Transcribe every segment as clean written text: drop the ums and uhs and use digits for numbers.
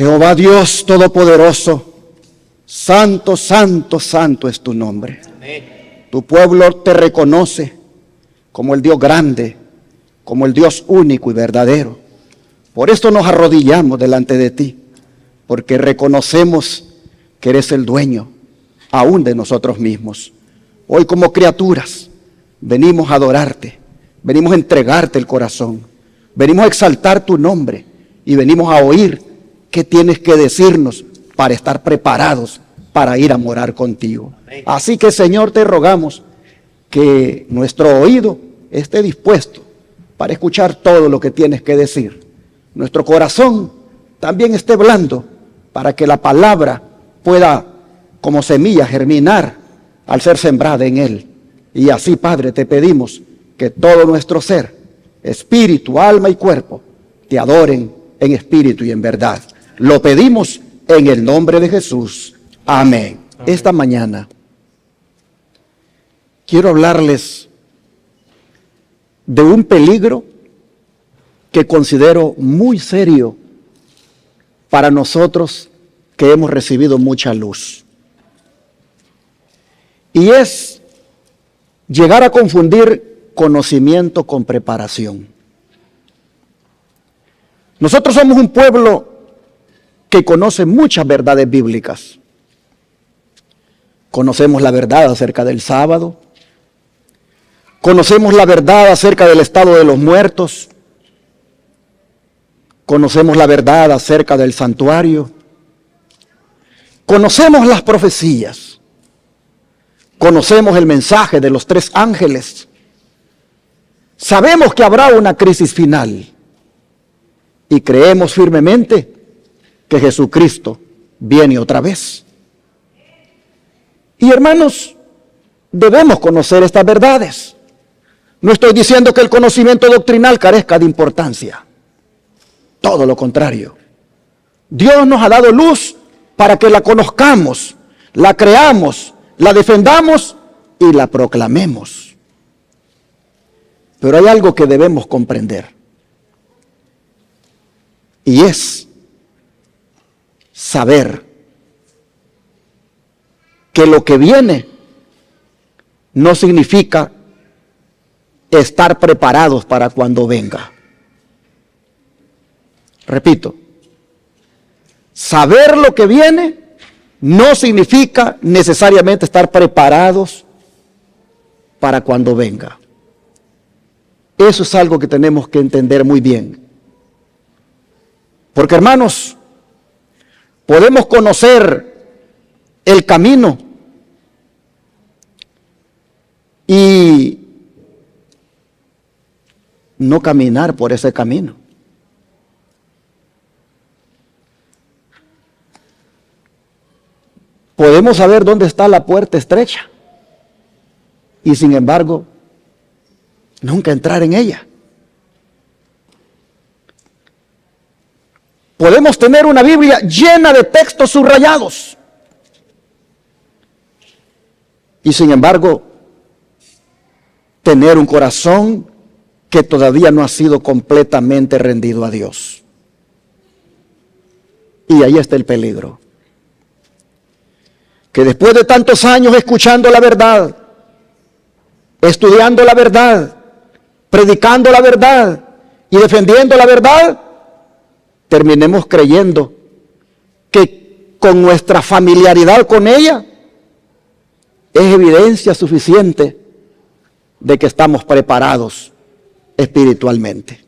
Jehová Dios Todopoderoso, santo, santo, santo es tu nombre. Amén. Tu pueblo te reconoce como el Dios grande, como el Dios único y verdadero. Por esto nos arrodillamos delante de ti, porque reconocemos que eres el dueño aún de nosotros mismos. Hoy como criaturas venimos a adorarte, venimos a entregarte el corazón, venimos a exaltar tu nombre y venimos a oír qué tienes que decirnos para estar preparados para ir a morar contigo. Amén. Así que, Señor, te rogamos que nuestro oído esté dispuesto para escuchar todo lo que tienes que decir. Nuestro corazón también esté blando para que la palabra pueda, como semilla, germinar al ser sembrada en él. Y así, Padre, te pedimos que todo nuestro ser, espíritu, alma y cuerpo, te adoren en espíritu y en verdad. Lo pedimos en el nombre de Jesús. Amén. Amén. Esta mañana quiero hablarles de un peligro que considero muy serio para nosotros que hemos recibido mucha luz. Y es llegar a confundir conocimiento con preparación. Nosotros somos un pueblo que conoce muchas verdades bíblicas. Conocemos la verdad acerca del sábado. Conocemos la verdad acerca del estado de los muertos. Conocemos la verdad acerca del santuario. Conocemos las profecías. Conocemos el mensaje de los 3 ángeles. Sabemos que habrá una crisis final. Y creemos firmemente que Jesucristo viene otra vez. Y hermanos, debemos conocer estas verdades. No estoy diciendo que el conocimiento doctrinal carezca de importancia. Todo lo contrario. Dios nos ha dado luz para que la conozcamos, la creamos, la defendamos y la proclamemos. Pero hay algo que debemos comprender. Y es saber que lo que viene no significa estar preparados para cuando venga. Repito, saber lo que viene no significa necesariamente estar preparados para cuando venga. Eso es algo que tenemos que entender muy bien. Porque, hermanos, podemos conocer el camino y no caminar por ese camino. Podemos saber dónde está la puerta estrecha y, sin embargo, nunca entrar en ella. Podemos tener una Biblia llena de textos subrayados y, sin embargo, tener un corazón que todavía no ha sido completamente rendido a Dios. Y ahí está el peligro. Que después de tantos años escuchando la verdad, estudiando la verdad, predicando la verdad y defendiendo la verdad, terminemos creyendo que con nuestra familiaridad con ella es evidencia suficiente de que estamos preparados espiritualmente.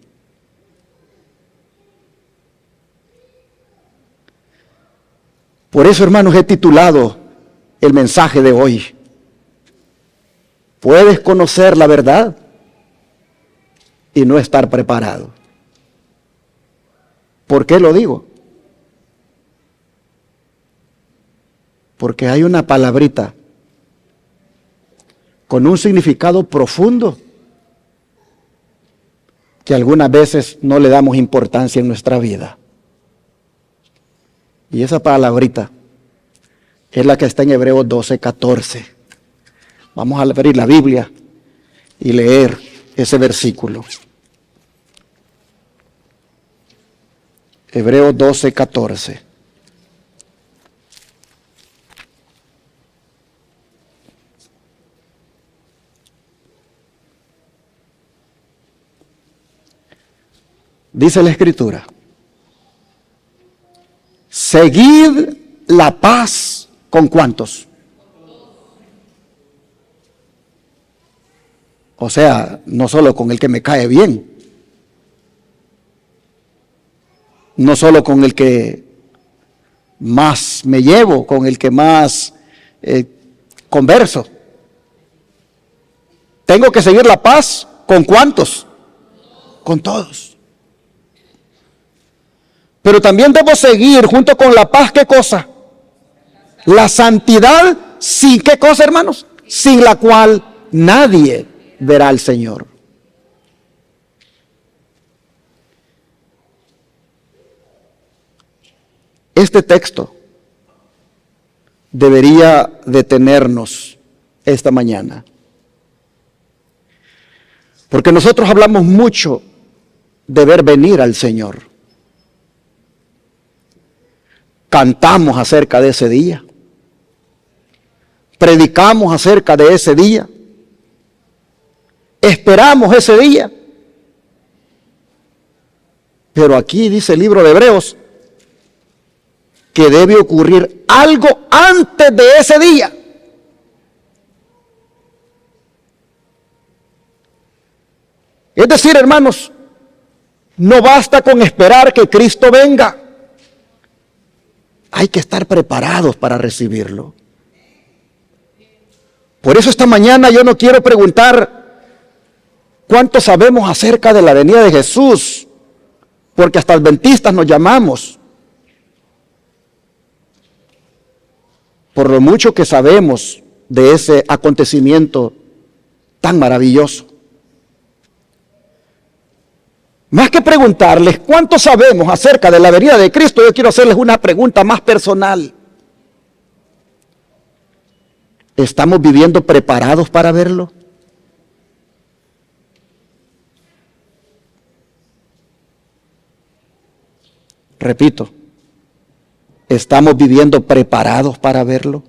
Por eso, hermanos, he titulado el mensaje de hoy: ¿puedes conocer la verdad y no estar preparado? ¿Por qué lo digo? Porque hay una palabrita con un significado profundo que algunas veces no le damos importancia en nuestra vida. Y esa palabrita es la que está en Hebreos 12:14. Vamos a abrir la Biblia y leer ese versículo. Hebreos 12:14. Dice la Escritura: seguid la paz con ¿cuántos? O sea, no solo con el que me cae bien, no solo con el que más me llevo, con el que más converso. Tengo que seguir la paz con ¿cuántos? Con todos. Pero también debo seguir junto con la paz, ¿qué cosa? La santidad, ¿sin qué cosa, hermanos? Sin la cual nadie verá al Señor. Este texto debería detenernos esta mañana, porque nosotros hablamos mucho de ver venir al Señor. Cantamos acerca de ese día, predicamos acerca de ese día, esperamos ese día. Pero aquí dice el libro de Hebreos que debe ocurrir algo antes de ese día. Es decir, hermanos, no basta con esperar que Cristo venga. Hay que estar preparados para recibirlo. Por eso esta mañana yo no quiero preguntar cuánto sabemos acerca de la venida de Jesús, porque hasta adventistas nos llamamos. Por lo mucho que sabemos de ese acontecimiento tan maravilloso. Más que preguntarles cuánto sabemos acerca de la venida de Cristo, yo quiero hacerles una pregunta más personal. ¿Estamos viviendo preparados para verlo? Repito, ¿estamos viviendo preparados para verlo?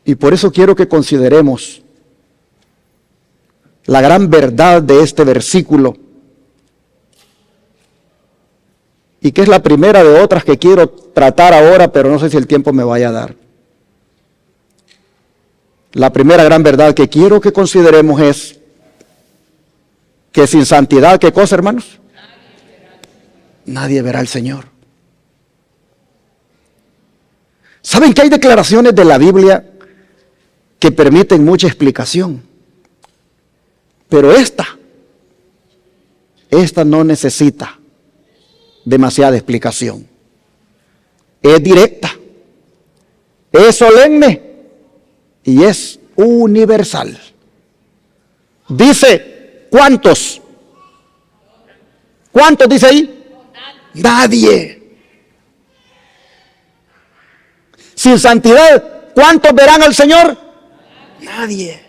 Y por eso quiero que consideremos la gran verdad de este versículo, y que es la primera de otras que quiero tratar ahora, pero no sé si el tiempo me vaya a dar. La primera gran verdad que quiero que consideremos es que sin santidad, ¿qué cosa, hermanos? Nadie verá al Señor. ¿Saben que hay declaraciones de la Biblia que permiten mucha explicación? Pero esta no necesita demasiada explicación. Es directa, es solemne y es universal. Dice, ¿cuántos? ¿Cuántos dice ahí? Nadie. Sin santidad, ¿cuántos verán al Señor? Nadie.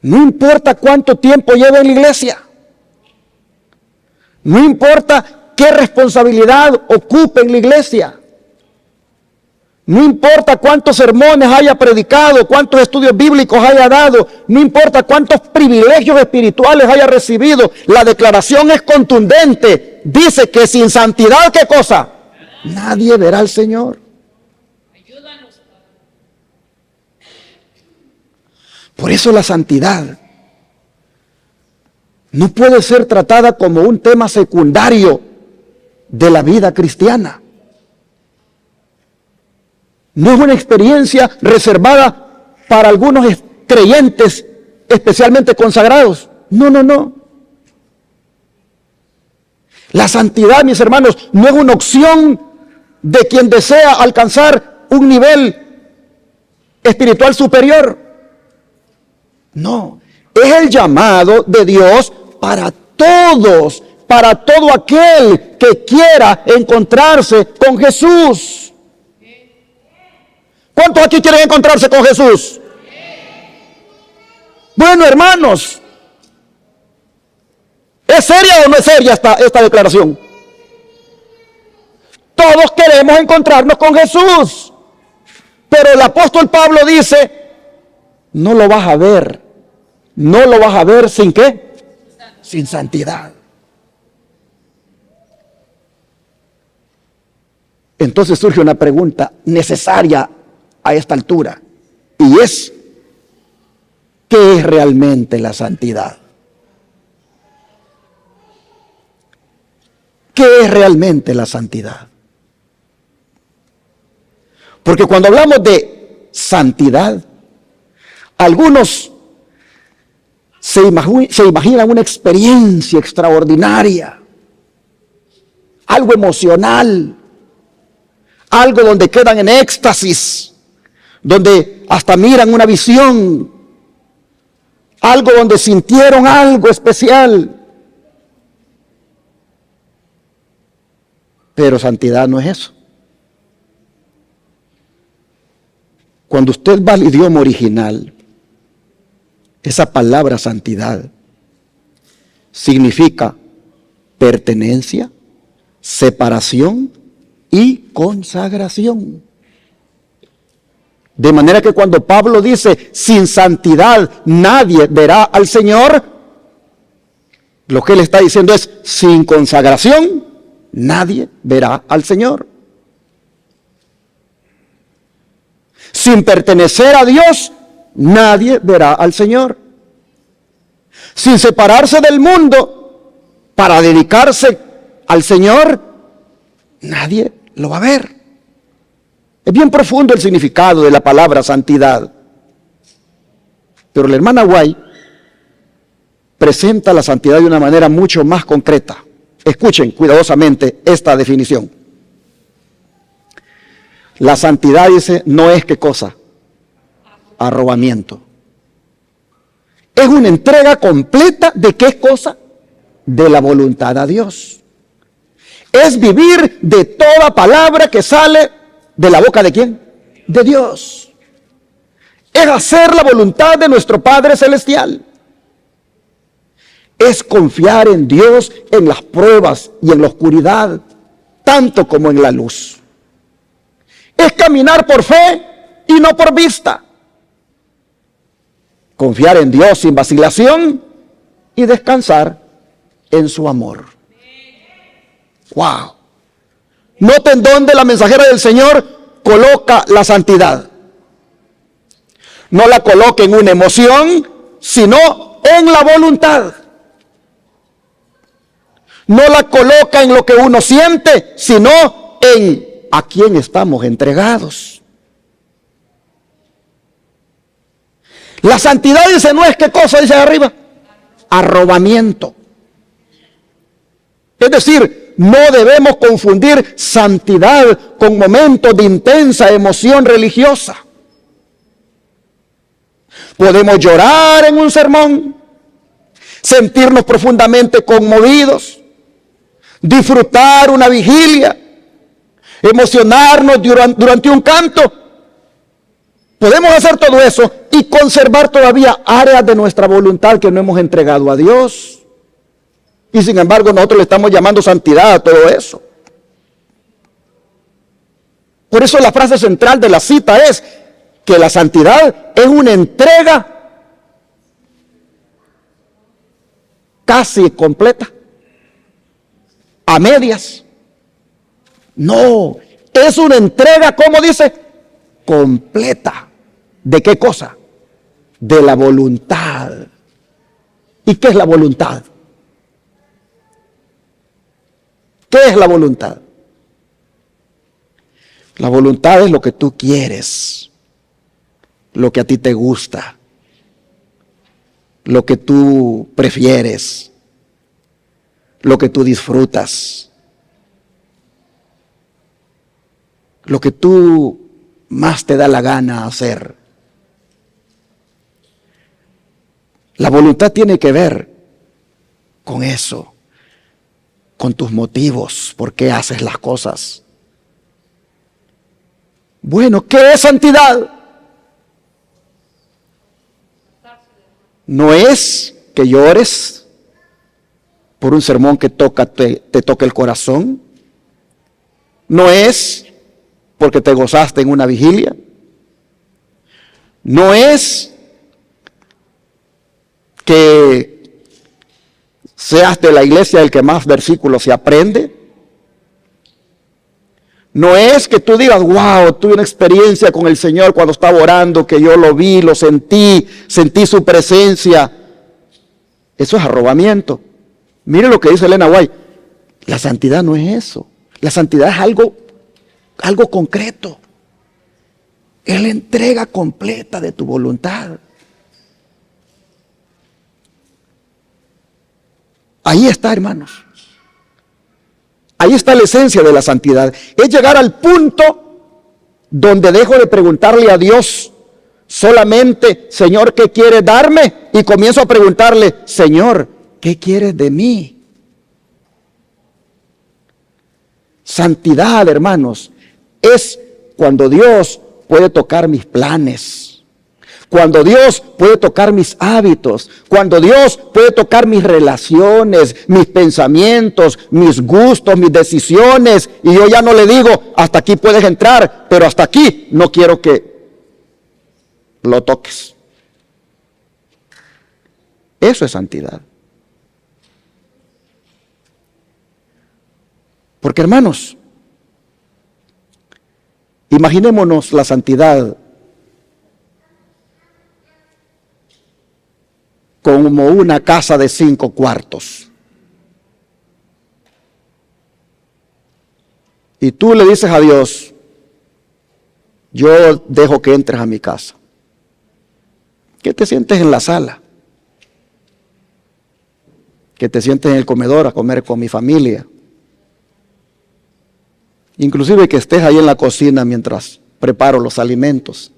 No importa cuánto tiempo lleve en la iglesia. No importa qué responsabilidad ocupe en la iglesia. No importa cuántos sermones haya predicado, cuántos estudios bíblicos haya dado. No importa cuántos privilegios espirituales haya recibido. La declaración es contundente. Dice que sin santidad, ¿qué cosa? Nadie verá al Señor. Por eso la santidad no puede ser tratada como un tema secundario de la vida cristiana. No es una experiencia reservada para algunos creyentes especialmente consagrados. No, no, no. La santidad, mis hermanos, no es una opción de quien desea alcanzar un nivel espiritual superior. No, es el llamado de Dios para todos, para todo aquel que quiera encontrarse con Jesús. ¿Cuántos aquí quieren encontrarse con Jesús? Bueno, hermanos, ¿Es seria o no es seria esta declaración? Todos queremos encontrarnos con Jesús. Pero el apóstol Pablo dice, no lo vas a ver. No lo vas a ver sin ¿qué? Sin santidad. Entonces surge una pregunta necesaria a esta altura. Y es, ¿qué es realmente la santidad? ¿Qué es realmente la santidad? Porque cuando hablamos de santidad, algunos se imaginan una experiencia extraordinaria, algo emocional, algo donde quedan en éxtasis, donde hasta miran una visión, algo donde sintieron algo especial. Pero santidad no es eso. Cuando usted va al idioma original, esa palabra santidad significa pertenencia, separación y consagración. De manera que cuando Pablo dice, sin santidad nadie verá al Señor, lo que él está diciendo es, sin consagración nadie verá al Señor. Sin pertenecer a Dios, nadie verá al Señor. Sin separarse del mundo para dedicarse al Señor, nadie lo va a ver. Es bien profundo el significado de la palabra santidad. Pero la hermana White presenta la santidad de una manera mucho más concreta. Escuchen cuidadosamente esta definición. La santidad, dice, no es ¿qué cosa? Arrobamiento. Es una entrega completa de ¿qué cosa? De la voluntad a Dios. Es vivir de toda palabra que sale de la boca ¿de quién? De Dios. Es hacer la voluntad de nuestro Padre Celestial. Es confiar en Dios en las pruebas y en la oscuridad, tanto como en la luz. Es caminar por fe y no por vista. Confiar en Dios sin vacilación y descansar en su amor. ¡Wow! Noten dónde la mensajera del Señor coloca la santidad. No la coloca en una emoción, sino en la voluntad. No la coloca en lo que uno siente, sino en a quién estamos entregados. La santidad, dice, no es qué cosa, dice arriba, arrobamiento. Es decir, no debemos confundir santidad con momentos de intensa emoción religiosa. Podemos llorar en un sermón, sentirnos profundamente conmovidos, disfrutar una vigilia, emocionarnos durante un canto. Podemos hacer todo eso y conservar todavía áreas de nuestra voluntad que no hemos entregado a Dios. Y sin embargo nosotros le estamos llamando santidad a todo eso. Por eso la frase central de la cita es que la santidad es una entrega casi completa, a medias. No, es una entrega, ¿cómo dice? Completa. ¿De qué cosa? De la voluntad. ¿Y qué es la voluntad? ¿Qué es la voluntad? La voluntad es lo que tú quieres, lo que a ti te gusta, lo que tú prefieres, lo que tú disfrutas, lo que tú más te da la gana hacer. La voluntad tiene que ver con eso, con tus motivos, por qué haces las cosas. Bueno, ¿qué es santidad? No es que llores por un sermón que te toca el corazón. No es porque te gozaste en una vigilia. No es que seas de la iglesia el que más versículos se aprende. No es que tú digas, wow, tuve una experiencia con el Señor cuando estaba orando, que yo lo vi, lo sentí su presencia. Eso es arrobamiento. Mire lo que dice Elena White. La santidad no es eso. La santidad es algo concreto. Es la entrega completa de tu voluntad. Ahí está, hermanos. Ahí está la esencia de la santidad. Es llegar al punto donde dejo de preguntarle a Dios solamente, Señor, ¿qué quieres darme? Y comienzo a preguntarle, Señor, ¿qué quieres de mí? Santidad, hermanos, es cuando Dios puede tocar mis planes. Cuando Dios puede tocar mis hábitos, cuando Dios puede tocar mis relaciones, mis pensamientos, mis gustos, mis decisiones, y yo ya no le digo, hasta aquí puedes entrar, pero hasta aquí no quiero que lo toques. Eso es santidad. Porque, hermanos, imaginémonos la santidad como una casa de 5 cuartos. Y tú le dices a Dios, yo dejo que entres a mi casa. Que te sientes en la sala. Que te sientes en el comedor a comer con mi familia. Inclusive que estés ahí en la cocina mientras preparo los alimentos.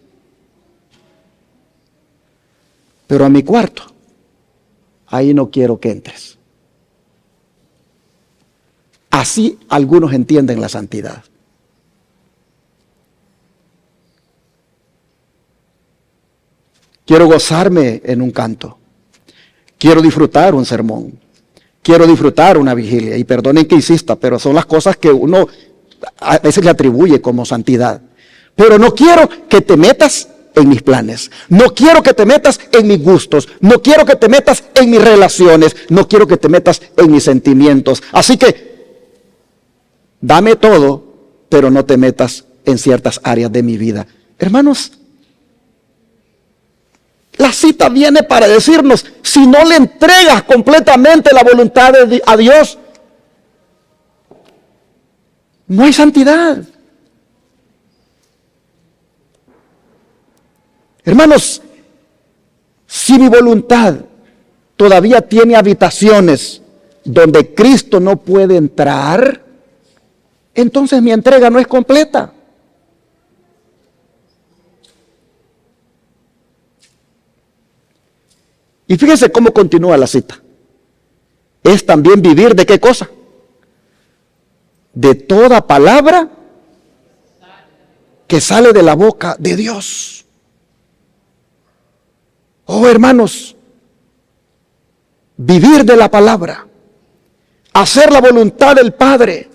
Pero a mi cuarto, ahí no quiero que entres. Así algunos entienden la santidad. Quiero gozarme en un canto. Quiero disfrutar un sermón. Quiero disfrutar una vigilia. Y perdonen que insista, pero son las cosas que uno a veces le atribuye como santidad. Pero no quiero que te metas en mis planes. No quiero que te metas en mis gustos. No quiero que te metas en mis relaciones. No quiero que te metas en mis sentimientos. Así que, dame todo, pero no te metas en ciertas áreas de mi vida. Hermanos, la cita viene para decirnos, si no le entregas completamente la voluntad a Dios, no hay santidad. Hermanos, si mi voluntad todavía tiene habitaciones donde Cristo no puede entrar, entonces mi entrega no es completa. Y fíjense cómo continúa la cita. Es también vivir de qué cosa? De toda palabra que sale de la boca de Dios. Oh, hermanos, vivir de la palabra, hacer la voluntad del Padre,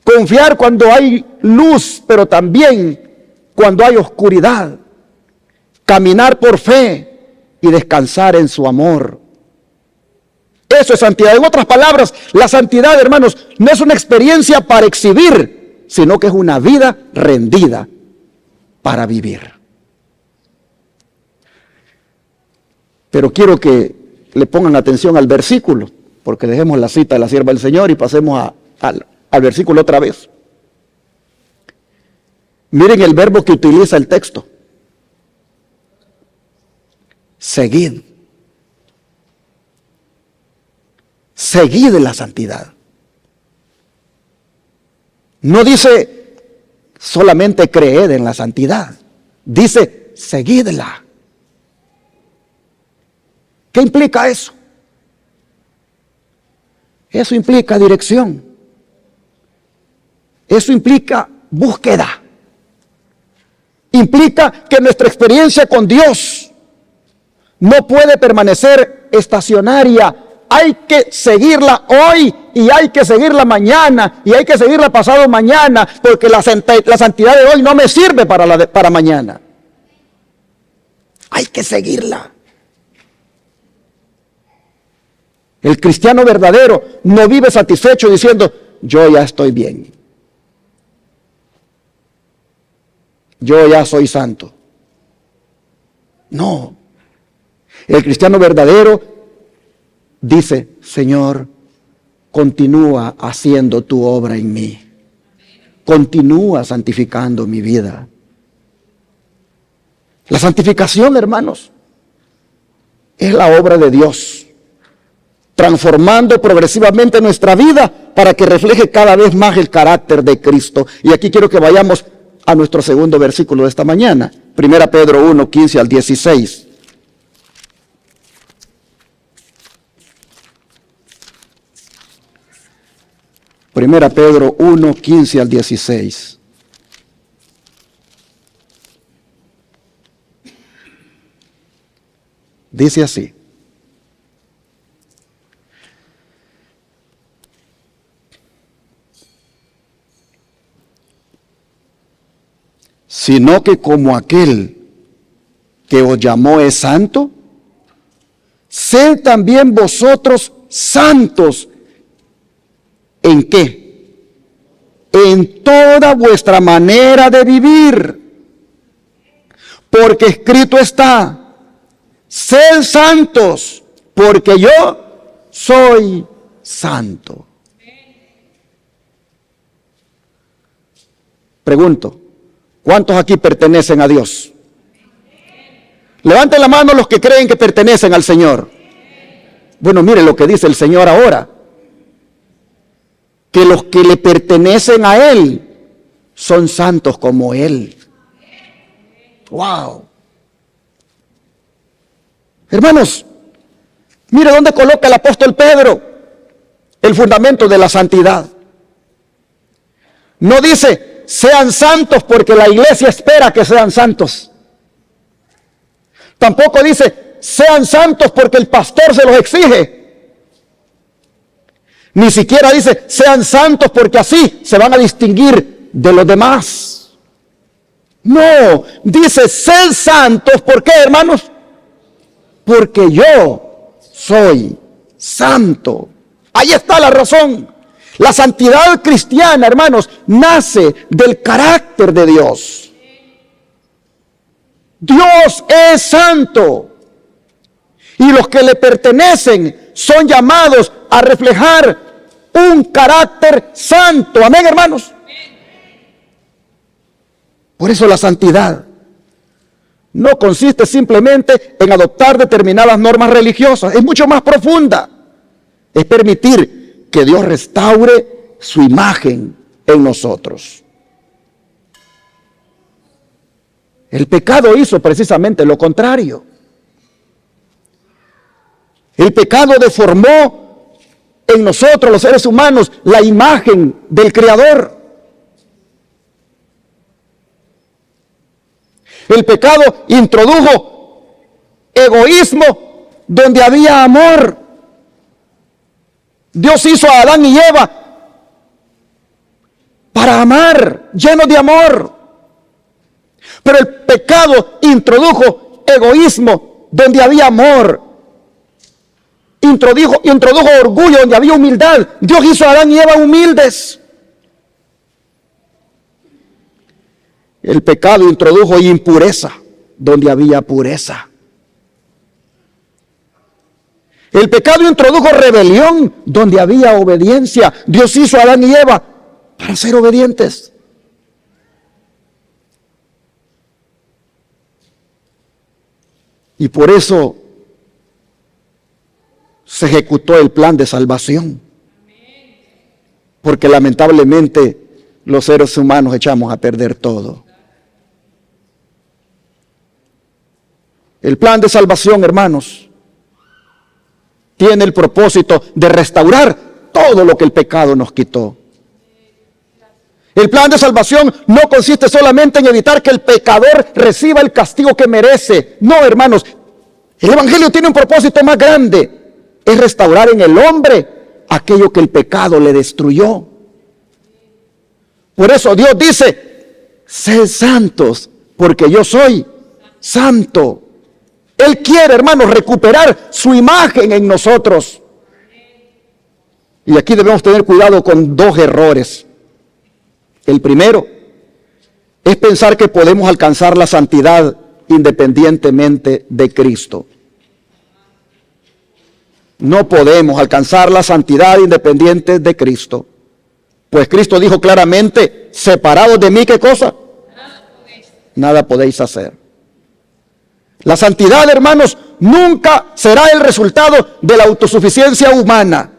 confiar cuando hay luz, pero también cuando hay oscuridad, caminar por fe y descansar en su amor. Eso es santidad. En otras palabras, la santidad, hermanos, no es una experiencia para exhibir, sino que es una vida rendida para vivir. Pero quiero que le pongan atención al versículo, porque dejemos la cita de la sierva del Señor y pasemos al versículo otra vez. Miren el verbo que utiliza el texto. Seguid. Seguid la santidad. No dice solamente creed en la santidad. Dice seguidla. ¿Qué implica eso? Eso implica dirección. Eso implica búsqueda. Implica que nuestra experiencia con Dios no puede permanecer estacionaria hay que seguirla hoy y hay que seguirla mañana y hay que seguirla pasado mañana, porque la santidad de hoy no me sirve para mañana. Hay que seguirla. El cristiano verdadero no vive satisfecho diciendo, yo ya estoy bien. Yo ya soy santo. No. El cristiano verdadero dice, Señor, continúa haciendo tu obra en mí. Continúa santificando mi vida. La santificación, hermanos, es la obra de Dios, transformando progresivamente nuestra vida para que refleje cada vez más el carácter de Cristo. Y aquí quiero que vayamos a nuestro segundo versículo de esta mañana, 1 Pedro 1, 15 al 16. Primera Pedro 1, 15 al 16. Dice así. Sino que como aquel que os llamó es santo, sed también vosotros santos. ¿En qué? En toda vuestra manera de vivir. Porque escrito está, sed santos, porque yo soy santo. Pregunto, ¿cuántos aquí pertenecen a Dios? Levanten la mano los que creen que pertenecen al Señor. Bueno, mire lo que dice el Señor ahora. Que los que le pertenecen a Él son santos como Él. ¡Wow! Hermanos, mire dónde coloca el apóstol Pedro el fundamento de la santidad. No dice, sean santos porque la iglesia espera que sean santos. Tampoco dice, sean santos porque el pastor se los exige. Ni siquiera dice, sean santos porque así se van a distinguir de los demás. No, dice, sed santos, ¿por qué, hermanos? Porque yo soy santo. Ahí está la razón. La santidad cristiana, hermanos, nace del carácter de Dios. Dios es santo. Y los que le pertenecen son llamados a reflejar un carácter santo. Amén, hermanos. Por eso la santidad no consiste simplemente en adoptar determinadas normas religiosas. Es mucho más profunda. Es permitir que Dios restaure su imagen en nosotros. El pecado hizo precisamente lo contrario. El pecado deformó en nosotros, los seres humanos, la imagen del Creador. El pecado introdujo egoísmo donde había amor. Dios hizo a Adán y Eva para amar, llenos de amor. Pero el pecado introdujo egoísmo donde había amor. Introdujo orgullo donde había humildad. Dios hizo a Adán y Eva humildes. El pecado introdujo impureza donde había pureza. El pecado introdujo rebelión donde había obediencia. Dios hizo a Adán y Eva para ser obedientes. Y por eso se ejecutó el plan de salvación. Porque lamentablemente los seres humanos echamos a perder todo. El plan de salvación, hermanos, tiene el propósito de restaurar todo lo que el pecado nos quitó. El plan de salvación no consiste solamente en evitar que el pecador reciba el castigo que merece. No, hermanos, el Evangelio tiene un propósito más grande. es restaurar en el hombre aquello que el pecado le destruyó. Por eso Dios dice, sed santos, porque yo soy santo. Él quiere, hermanos, recuperar su imagen en nosotros. Y aquí debemos tener cuidado con dos errores. El primero es pensar que podemos alcanzar la santidad independientemente de Cristo. No podemos alcanzar la santidad independiente de Cristo. Pues Cristo dijo claramente, separados de mí, ¿qué cosa? Nada podéis hacer. La santidad, hermanos, nunca será el resultado de la autosuficiencia humana.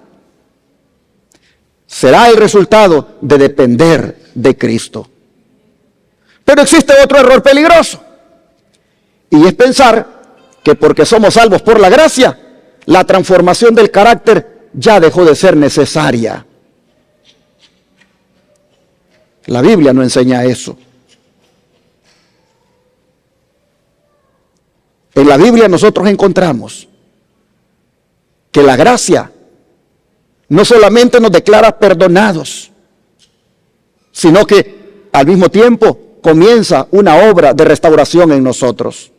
Será el resultado de depender de Cristo. Pero existe otro error peligroso. Y es pensar que porque somos salvos por la gracia, la transformación del carácter ya dejó de ser necesaria. La Biblia no enseña eso. En la Biblia nosotros encontramos que la gracia no solamente nos declara perdonados, sino que al mismo tiempo comienza una obra de restauración en nosotros.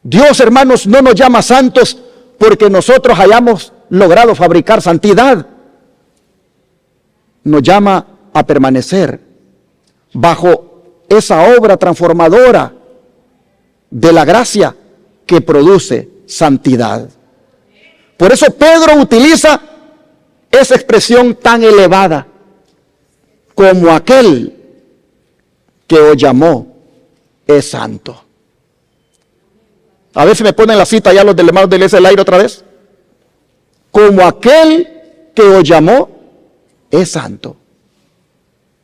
Dios, hermanos, no nos llama santos porque nosotros hayamos logrado fabricar santidad. Nos llama a permanecer bajo esa obra transformadora de la gracia que produce santidad. Por eso Pedro utiliza esa expresión tan elevada, como aquel que os llamó es santo. A ver si me ponen la cita ya los del hermano de Iglesia del Aire otra vez. Como aquel que os llamó es santo.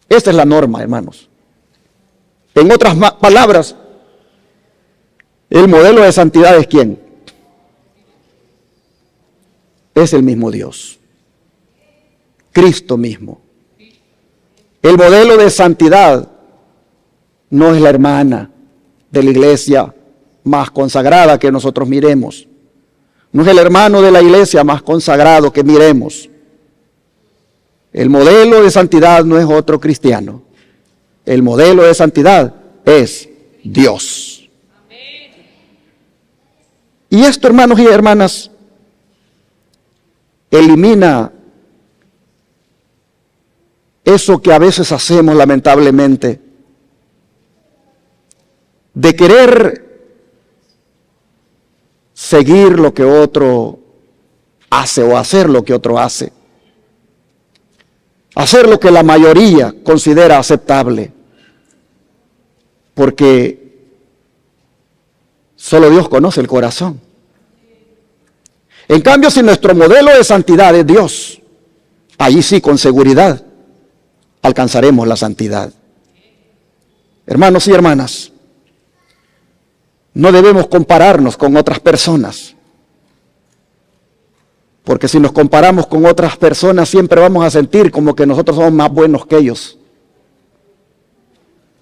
Esta es la norma, hermanos. En otras palabras, el modelo de santidad es ¿quién? Es el mismo Dios. Cristo mismo. El modelo de santidad no es la hermana de la iglesia más consagrada que nosotros miremos. No es el hermano de la iglesia más consagrado que miremos. El modelo de santidad no es otro cristiano. El modelo de santidad es Dios. Y esto, hermanos y hermanas, elimina eso que a veces hacemos lamentablemente, de querer seguir lo que otro hace o hacer lo que otro hace. Hacer lo que la mayoría considera aceptable. Porque solo Dios conoce el corazón. En cambio, si nuestro modelo de santidad es Dios, allí sí, con seguridad, alcanzaremos la santidad. Hermanos y hermanas, no debemos compararnos con otras personas. Porque si nos comparamos con otras personas, siempre vamos a sentir como que nosotros somos más buenos que ellos.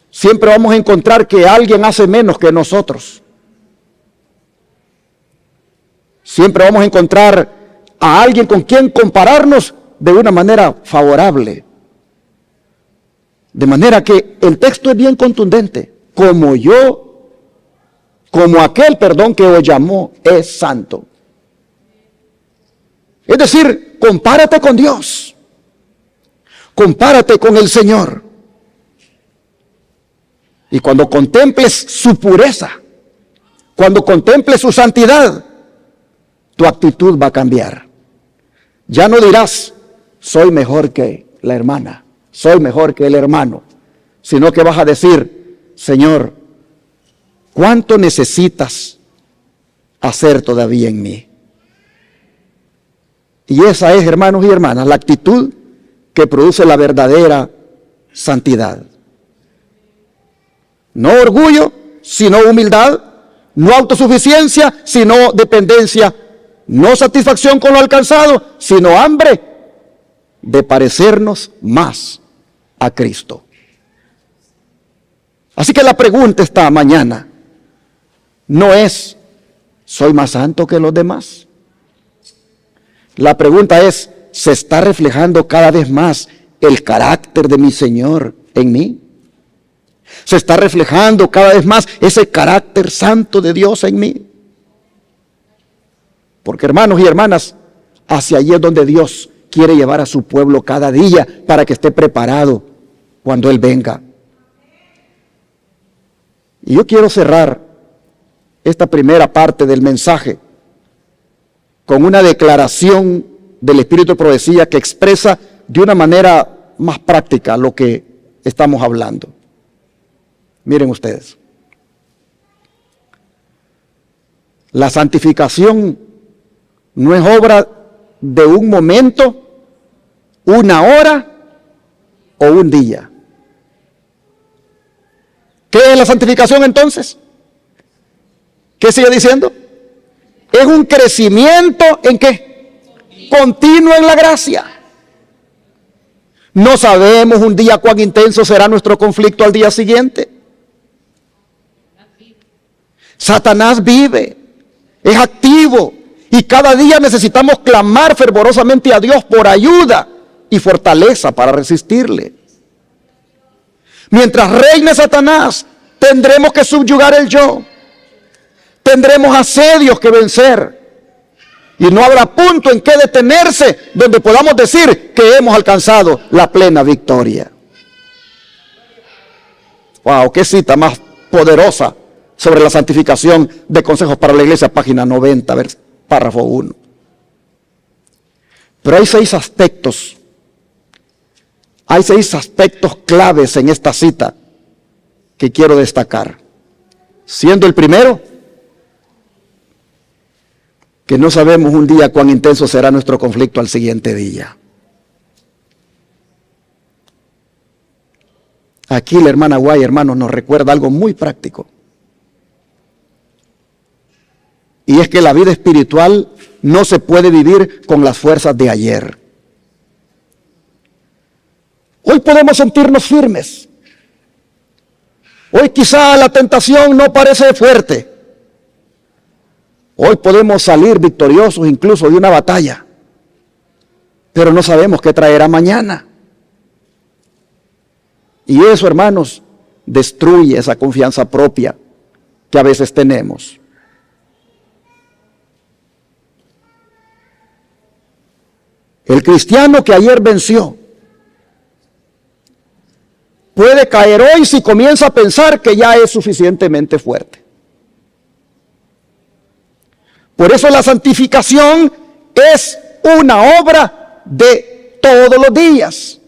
Siempre vamos a encontrar que alguien hace menos que nosotros. Siempre vamos a encontrar a alguien con quien compararnos de una manera favorable. De manera que el texto es bien contundente. Como aquel, que os llamó es santo. Es decir, compárate con Dios. Compárate con el Señor. Y cuando contemples su pureza, cuando contemples su santidad, tu actitud va a cambiar. Ya no dirás, soy mejor que la hermana, soy mejor que el hermano, sino que vas a decir, Señor, ¿cuánto necesitas hacer todavía en mí? Y esa es, hermanos y hermanas, la actitud que produce la verdadera santidad. No orgullo, sino humildad. No autosuficiencia, sino dependencia. No satisfacción con lo alcanzado, sino hambre de parecernos más a Cristo. Así que la pregunta esta mañana no es ¿Soy más santo que los demás? La pregunta es, ¿se está reflejando cada vez más el carácter de mi Señor en mí? ¿Se está reflejando cada vez más ese carácter santo de Dios en mí? Porque, hermanos y hermanas, hacia allí es donde Dios quiere llevar a su pueblo cada día para que esté preparado cuando Él venga. Y yo quiero cerrar esta primera parte del mensaje con una declaración del Espíritu de Profecía que expresa de una manera más práctica lo que estamos hablando. Miren ustedes. La santificación no es obra de un momento, una hora o un día. ¿Qué es la santificación entonces? ¿Qué sigue diciendo? Es un crecimiento ¿en qué? Continuo en la gracia. No sabemos un día cuán intenso será nuestro conflicto al día siguiente. Satanás vive, es activo y cada día necesitamos clamar fervorosamente a Dios por ayuda y fortaleza para resistirle. Mientras reine Satanás, tendremos que subyugar el yo. Tendremos asedios que vencer. Y no habrá punto en que detenerse donde podamos decir que hemos alcanzado la plena victoria. Wow, qué cita más poderosa sobre la santificación de Consejos para la Iglesia, página 90, párrafo 1. Pero hay 6 aspectos. Hay 6 aspectos claves en esta cita que quiero destacar. Siendo el primero, que no sabemos un día cuán intenso será nuestro conflicto al siguiente día. Aquí la hermana Guay, hermanos, nos recuerda algo muy práctico. Y es que la vida espiritual no se puede vivir con las fuerzas de ayer. Hoy podemos sentirnos firmes. Hoy quizá la tentación no parece fuerte. Hoy podemos salir victoriosos incluso de una batalla. Pero no sabemos qué traerá mañana. Y eso, hermanos, destruye esa confianza propia que a veces tenemos. El cristiano que ayer venció puede caer hoy si comienza a pensar que ya es suficientemente fuerte. Por eso la santificación es una obra de todos los días.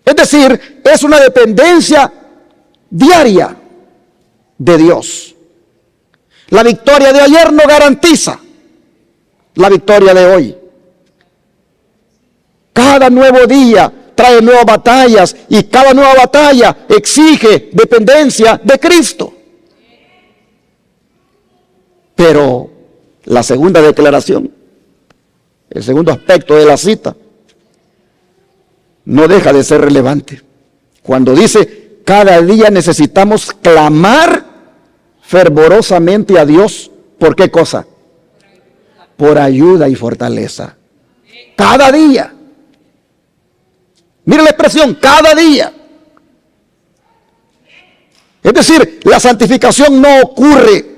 Es decir, es una dependencia diaria de Dios. La victoria de ayer no garantiza la victoria de hoy. Cada nuevo día trae nuevas batallas y cada nueva batalla exige dependencia de Cristo. Pero la segunda declaración, el segundo aspecto de la cita, no deja de ser relevante. Cuando dice, cada día necesitamos clamar fervorosamente a Dios, ¿por qué cosa? Por ayuda y fortaleza. Cada día. Mira la expresión, cada día. Es decir, la santificación no ocurre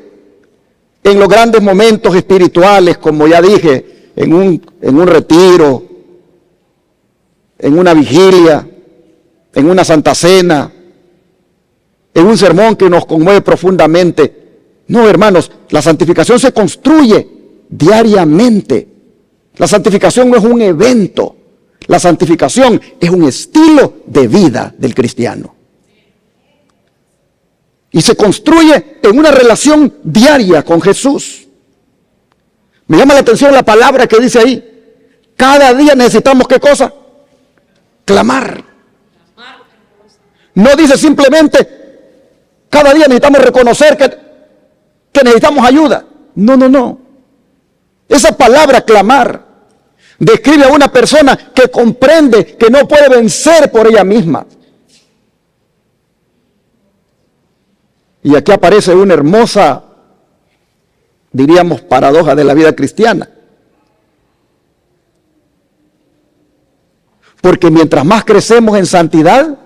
en los grandes momentos espirituales, como ya dije, en un retiro, en una vigilia, en una santa cena, en un sermón que nos conmueve profundamente. No, hermanos, la santificación se construye diariamente. La santificación no es un evento. La santificación es un estilo de vida del cristiano. Y se construye en una relación diaria con Jesús. Me llama la atención la palabra que dice ahí. Cada día necesitamos, ¿qué cosa? Clamar. No dice simplemente, cada día necesitamos reconocer que necesitamos ayuda. No, no, no. Esa palabra clamar describe a una persona que comprende que no puede vencer por ella misma. Y aquí aparece una hermosa diríamos, paradoja de la vida cristiana. Porque mientras más crecemos en santidad,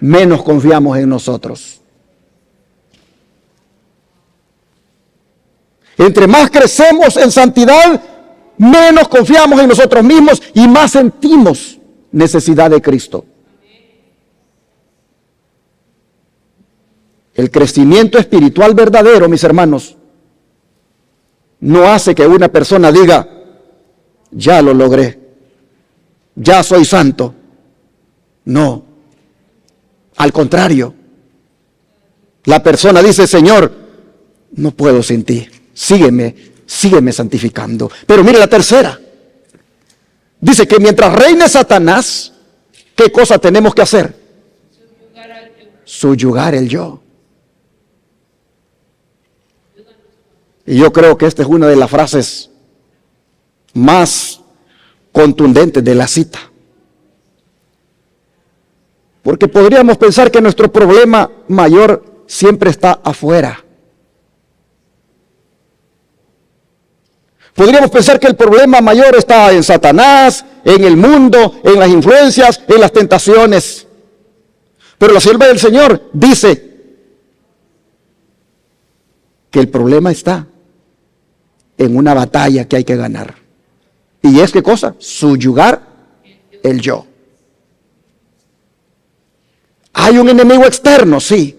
menos confiamos en nosotros. Entre más crecemos en santidad, menos confiamos en nosotros mismos y más sentimos necesidad de Cristo. El crecimiento espiritual verdadero, mis hermanos, no hace que una persona diga, ya lo logré, ya soy santo. No, al contrario, la persona dice, Señor, no puedo sin ti, sígueme santificando. Pero mire la tercera, dice que mientras reine Satanás, ¿qué cosa tenemos que hacer? Subyugar el yo. Y yo creo que esta es una de las frases más contundentes de la cita. Porque podríamos pensar que nuestro problema mayor siempre está afuera. Podríamos pensar que el problema mayor está en Satanás, en el mundo, en las influencias, en las tentaciones. Pero la sierva del Señor dice que el problema está en una batalla que hay que ganar. ¿Y es qué cosa? Subyugar el yo. Hay un enemigo externo, sí.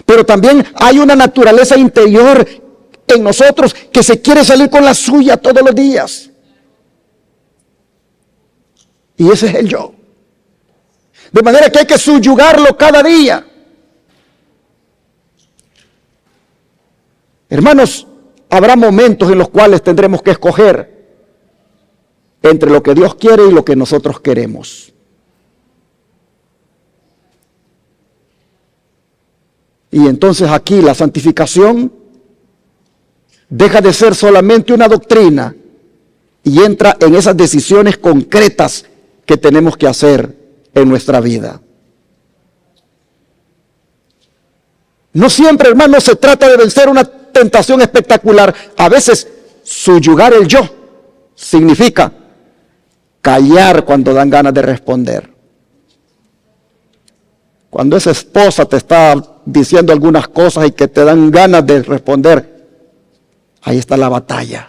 Pero también hay una naturaleza interior en nosotros que se quiere salir con la suya todos los días. Y ese es el yo. De manera que hay que subyugarlo cada día. Hermanos, habrá momentos en los cuales tendremos que escoger entre lo que Dios quiere y lo que nosotros queremos. Y entonces aquí la santificación deja de ser solamente una doctrina y entra en esas decisiones concretas que tenemos que hacer en nuestra vida. No siempre, hermanos, se trata de vencer una tentación espectacular. A veces subyugar el yo significa callar cuando dan ganas de responder. Cuando esa esposa te está diciendo algunas cosas y que te dan ganas de responder, ahí está la batalla,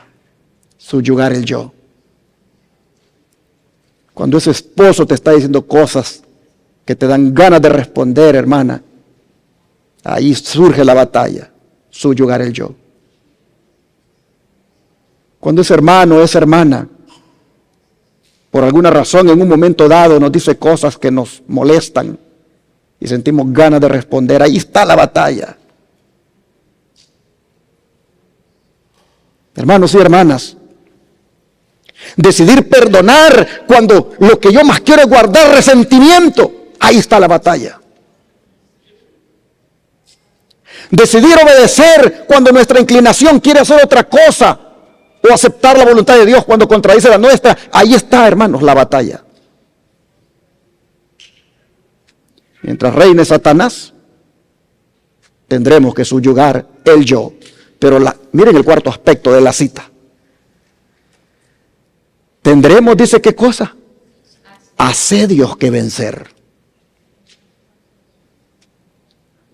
subyugar el yo. Cuando ese esposo te está diciendo cosas que te dan ganas de responder, hermana, ahí surge la batalla, subyugar el yo. Cuando ese hermano o esa hermana, por alguna razón en un momento dado nos dice cosas que nos molestan y sentimos ganas de responder, ahí está la batalla. Hermanos y hermanas, decidir perdonar cuando lo que yo más quiero es guardar resentimiento, ahí está la batalla. Decidir obedecer cuando nuestra inclinación quiere hacer otra cosa, o aceptar la voluntad de Dios cuando contradice la nuestra, ahí está, hermanos, la batalla. Mientras reine Satanás, tendremos que subyugar el yo. Pero miren el cuarto aspecto de la cita. Tendremos, dice, ¿qué cosa? Asedios que vencer.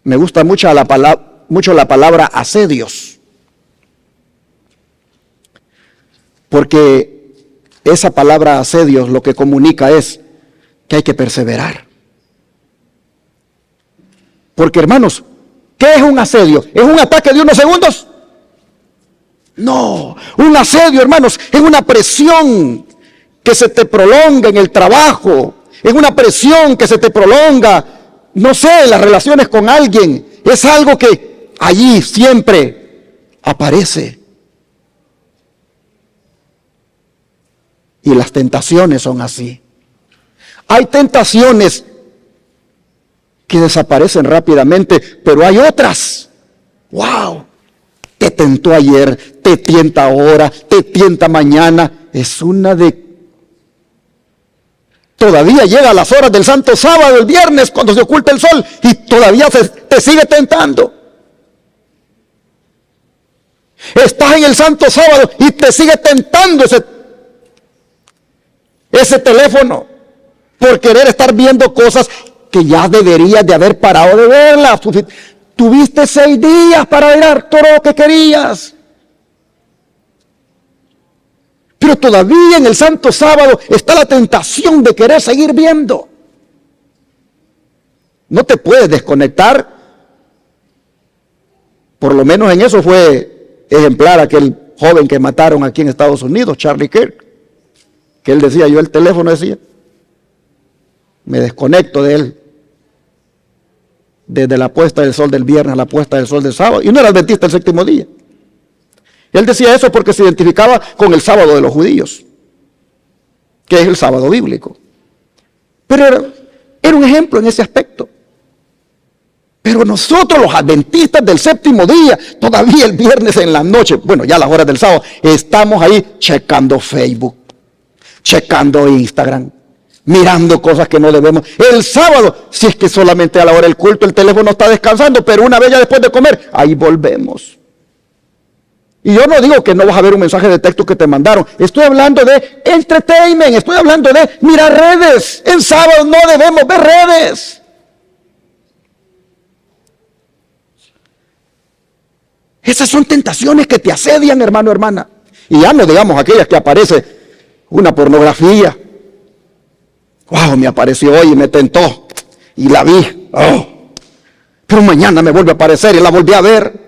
Me gusta mucho la palabra asedios. Porque esa palabra asedios lo que comunica es que hay que perseverar. Porque, hermanos, ¿qué es un asedio? ¿Es un ataque de unos segundos? No, un asedio, hermanos, es una presión que se te prolonga en el trabajo, es una presión que se te prolonga, no sé, en las relaciones con alguien, es algo que allí siempre aparece. Y las tentaciones son así. Hay tentaciones que desaparecen rápidamente, pero hay otras. ¡Wow! Te tentó ayer, te tienta ahora, te tienta mañana. Es una de... Todavía llega a las horas del santo sábado, el viernes, cuando se oculta el sol, y todavía te sigue tentando. Estás en el santo sábado y te sigue tentando ese teléfono por querer estar viendo cosas que ya deberías de haber parado de verlas. Tuviste 6 días para ver todo lo que querías. Pero todavía en el santo sábado está la tentación de querer seguir viendo. No te puedes desconectar. Por lo menos en eso fue ejemplar aquel joven que mataron aquí en Estados Unidos, Charlie Kirk, que él decía, yo el teléfono decía, me desconecto de él, desde la puesta del sol del viernes a la puesta del sol del sábado, y no era adventista el 7º día. Él decía eso porque se identificaba con el sábado de los judíos, que es el sábado bíblico. Pero era un ejemplo en ese aspecto. Pero nosotros los adventistas del 7º día, todavía el viernes en la noche, bueno, ya a las horas del sábado, estamos ahí checando Facebook, checando Instagram, mirando cosas que no debemos. El sábado, si es que solamente a la hora del culto el teléfono está descansando, pero una vez ya después de comer, ahí volvemos. Y yo no digo que no vas a ver un mensaje de texto que te mandaron. Estoy hablando de entertainment, estoy hablando de mirar redes. En sábado no debemos ver redes. Esas son tentaciones que te asedian, hermano, hermana. Y ya no digamos aquellas que aparece una pornografía. Wow, me apareció hoy y me tentó. Y la vi. Oh. Pero mañana me vuelve a aparecer y la volví a ver.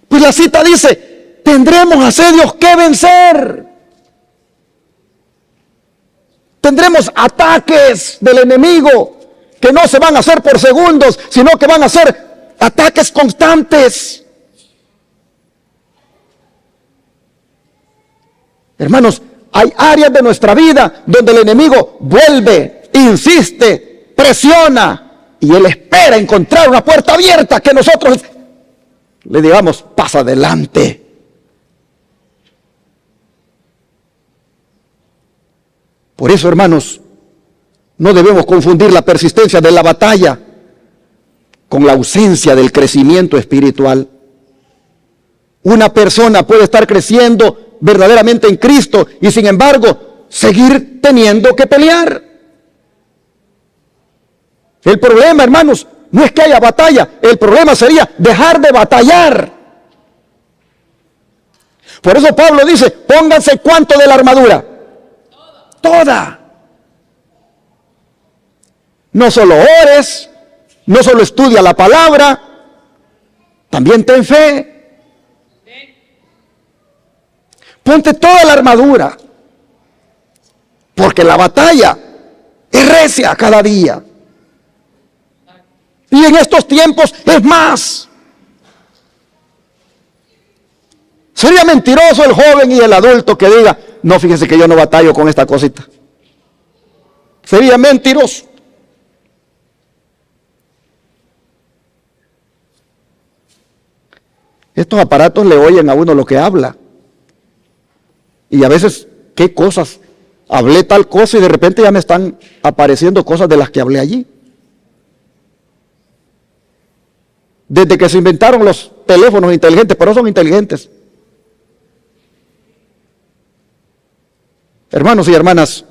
Pues la cita dice, tendremos asedios que vencer. Tendremos ataques del enemigo que no se van a hacer por segundos, sino que van a ser ataques constantes. Hermanos, hay áreas de nuestra vida donde el enemigo vuelve, insiste, presiona y él espera encontrar una puerta abierta que nosotros le digamos, pasa adelante. Por eso, hermanos, no debemos confundir la persistencia de la batalla con la ausencia del crecimiento espiritual. Una persona puede estar creciendo verdaderamente en Cristo y sin embargo seguir teniendo que pelear. El problema, hermanos, no es que haya batalla, el problema sería dejar de batallar. Por eso Pablo dice, pónganse ¿cuánto de la armadura? Toda. No solo ores, no solo estudia la palabra, también ten fe. Ponte toda la armadura, porque la batalla es recia cada día. Y en estos tiempos es más. Sería mentiroso el joven y el adulto que diga, no, fíjese que yo no batallo con esta cosita. Sería mentiroso. Estos aparatos le oyen a uno lo que habla. Y a veces, ¿qué cosas? Hablé tal cosa y de repente ya me están apareciendo cosas de las que hablé allí. Desde que se inventaron los teléfonos inteligentes, pero son inteligentes. Hermanos y hermanas,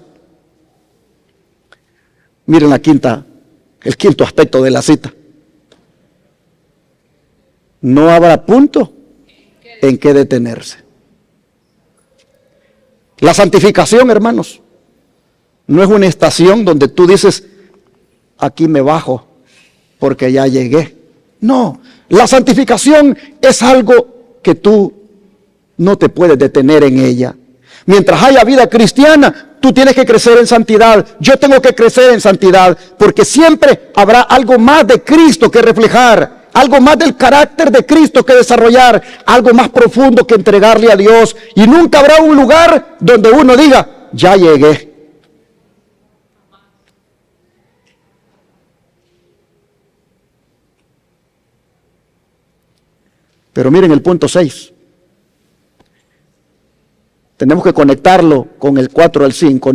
miren el quinto aspecto de la cita. No habrá punto en que detenerse. La santificación, hermanos, no es una estación donde tú dices, aquí me bajo porque ya llegué. No, la santificación es algo que tú no te puedes detener en ella. Mientras haya vida cristiana, tú tienes que crecer en santidad. Yo tengo que crecer en santidad, porque siempre habrá algo más de Cristo que reflejar, algo más del carácter de Cristo que desarrollar, algo más profundo que entregarle a Dios. Y nunca habrá un lugar donde uno diga, ya llegué. Pero miren el punto 6. Tenemos que conectarlo con el 4 al 5.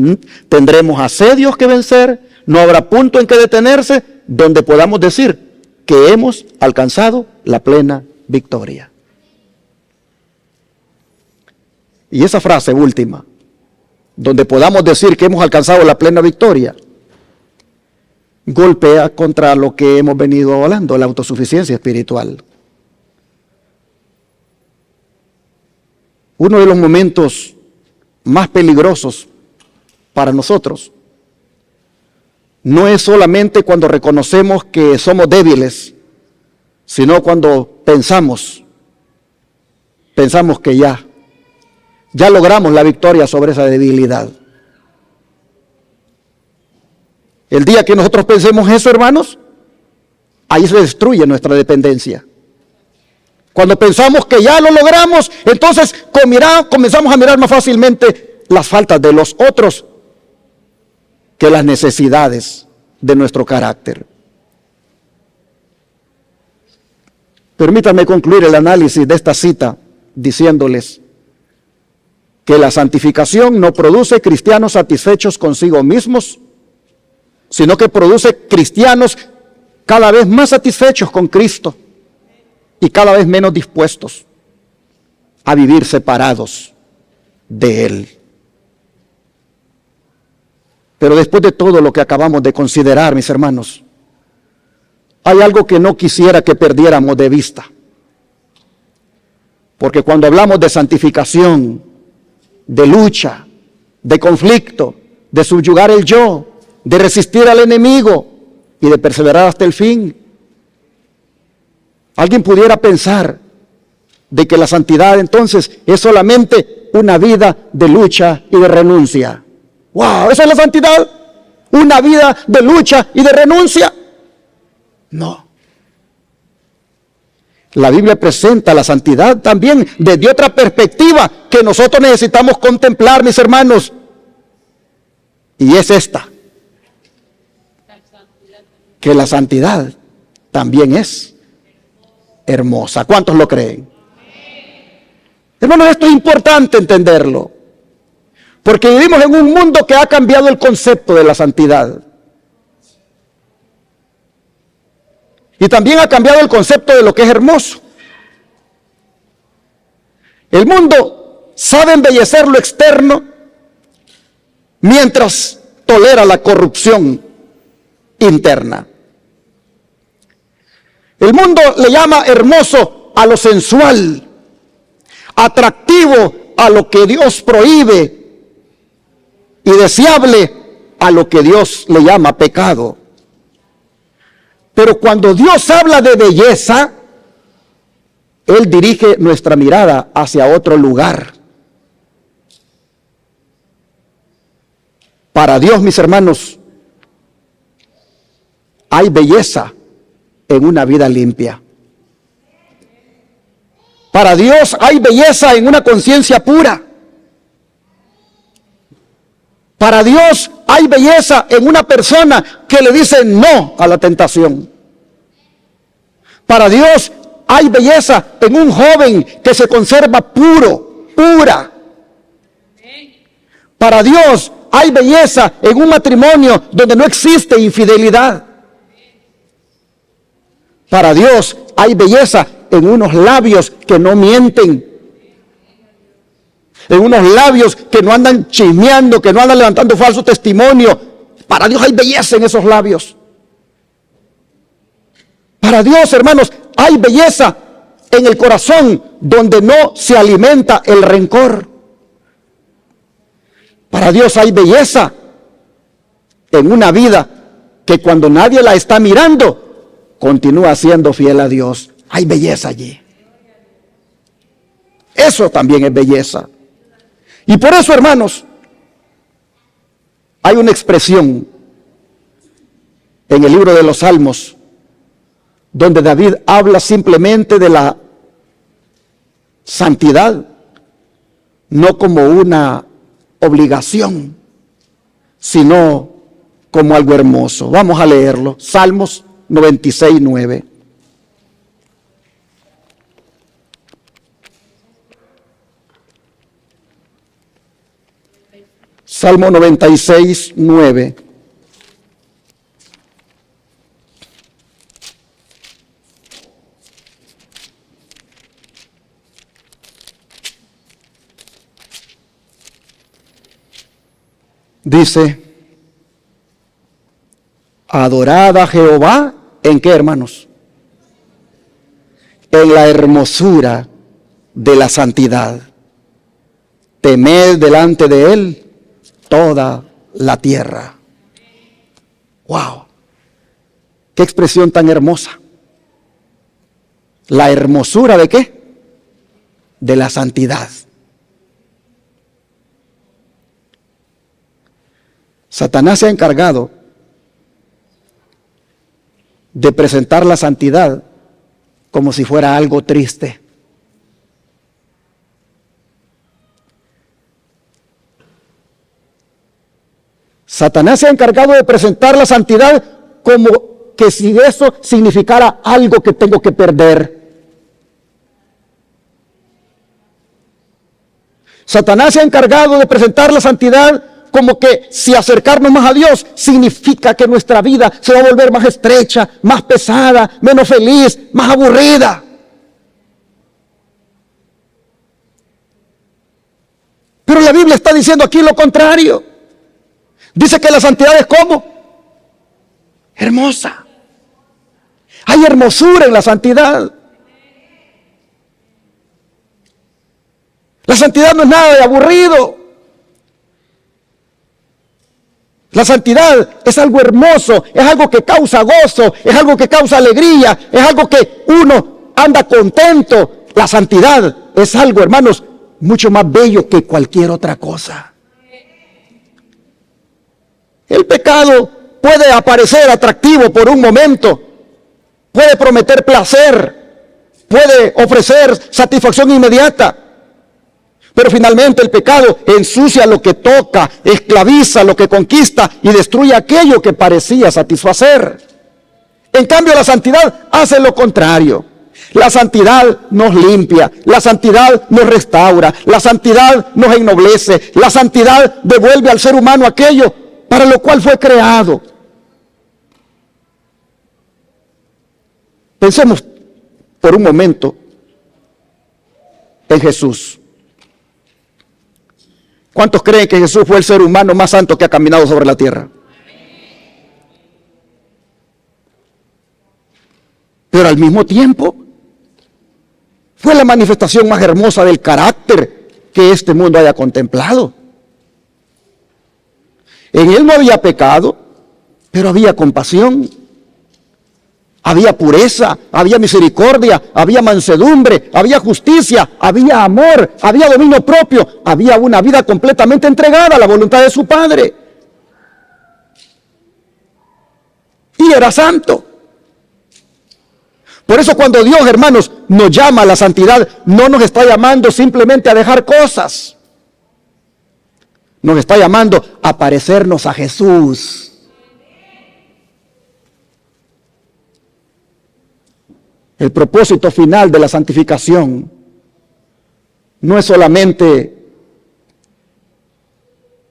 Tendremos asedios que vencer, no habrá punto en que detenerse, donde podamos decir que hemos alcanzado la plena victoria. Y esa frase última, donde podamos decir que hemos alcanzado la plena victoria, golpea contra lo que hemos venido hablando, la autosuficiencia espiritual. Uno de los momentos más peligrosos para nosotros no es solamente cuando reconocemos que somos débiles, sino cuando pensamos que ya logramos la victoria sobre esa debilidad. El día que nosotros pensemos eso, hermanos, ahí se destruye nuestra dependencia. Cuando pensamos que ya lo logramos, entonces comenzamos a mirar más fácilmente las faltas de los otros que las necesidades de nuestro carácter. Permítanme concluir el análisis de esta cita diciéndoles que la santificación no produce cristianos satisfechos consigo mismos, sino que produce cristianos cada vez más satisfechos con Cristo y cada vez menos dispuestos a vivir separados de Él. Pero después de todo lo que acabamos de considerar, mis hermanos, hay algo que no quisiera que perdiéramos de vista. Porque cuando hablamos de santificación, de lucha, de conflicto, de subyugar el yo, de resistir al enemigo y de perseverar hasta el fin, alguien pudiera pensar de que la santidad entonces es solamente una vida de lucha y de renuncia. ¡Wow! ¿Esa es la santidad? ¿Una vida de lucha y de renuncia? No. La Biblia presenta la santidad también desde otra perspectiva que nosotros necesitamos contemplar, mis hermanos. Y es esta: que la santidad también es hermosa. ¿Cuántos lo creen? Hermanos, esto es importante entenderlo, porque vivimos en un mundo que ha cambiado el concepto de la santidad. Y también ha cambiado el concepto de lo que es hermoso. El mundo sabe embellecer lo externo mientras tolera la corrupción interna. El mundo le llama hermoso a lo sensual, atractivo a lo que Dios prohíbe y deseable a lo que Dios le llama pecado. Pero cuando Dios habla de belleza, Él dirige nuestra mirada hacia otro lugar. Para Dios, mis hermanos, hay belleza en una vida limpia. Para Dios hay belleza en una conciencia pura. Para Dios hay belleza en una persona que le dice no a la tentación. Para Dios hay belleza en un joven que se conserva pura. Para Dios hay belleza en un matrimonio donde no existe infidelidad. Para Dios hay belleza en unos labios que no mienten, en unos labios que no andan chismeando, que no andan levantando falso testimonio. Para Dios hay belleza en esos labios. Para Dios, hermanos, hay belleza en el corazón donde no se alimenta el rencor. Para Dios hay belleza en una vida que cuando nadie la está mirando, continúa siendo fiel a Dios. Hay belleza allí. Eso también es belleza. Y por eso, hermanos, hay una expresión en el libro de los Salmos donde David habla simplemente de la santidad, no como una obligación, sino como algo hermoso. Vamos a leerlo. Salmos 96, 9. Salmo 96, 9. Dice, adorad a Jehová, ¿en qué, hermanos? En la hermosura de la santidad. Temed delante de él toda la tierra. ¡Wow! ¡Qué expresión tan hermosa! ¿La hermosura de qué? De la santidad. Satanás se ha encargado de presentar la santidad como si fuera algo triste. Satanás se ha encargado de presentar la santidad como que si eso significara algo que tengo que perder. Satanás se ha encargado de presentar la santidad como que si acercarnos más a Dios significa que nuestra vida se va a volver más estrecha, más pesada, menos feliz, más aburrida. Pero la Biblia está diciendo aquí lo contrario. Dice que la santidad es ¿cómo? Hermosa. Hay hermosura en la santidad. La santidad no es nada de aburrido. La santidad es algo hermoso, es algo que causa gozo, es algo que causa alegría, es algo que uno anda contento. La santidad es algo, hermanos, mucho más bello que cualquier otra cosa. El pecado puede aparecer atractivo por un momento, puede prometer placer, puede ofrecer satisfacción inmediata. Pero finalmente el pecado ensucia lo que toca, esclaviza lo que conquista y destruye aquello que parecía satisfacer. En cambio, la santidad hace lo contrario. La santidad nos limpia, la santidad nos restaura, la santidad nos ennoblece, la santidad devuelve al ser humano aquello para lo cual fue creado. Pensemos por un momento en Jesús. ¿Cuántos creen que Jesús fue el ser humano más santo que ha caminado sobre la tierra? Pero al mismo tiempo, fue la manifestación más hermosa del carácter que este mundo haya contemplado. En él no había pecado, pero había compasión, había pureza, había misericordia, había mansedumbre, había justicia, había amor, había dominio propio, había una vida completamente entregada a la voluntad de su Padre. Y era santo. Por eso cuando Dios, hermanos, nos llama a la santidad, no nos está llamando simplemente a dejar cosas. Nos está llamando a parecernos a Jesús. El propósito final de la santificación no es solamente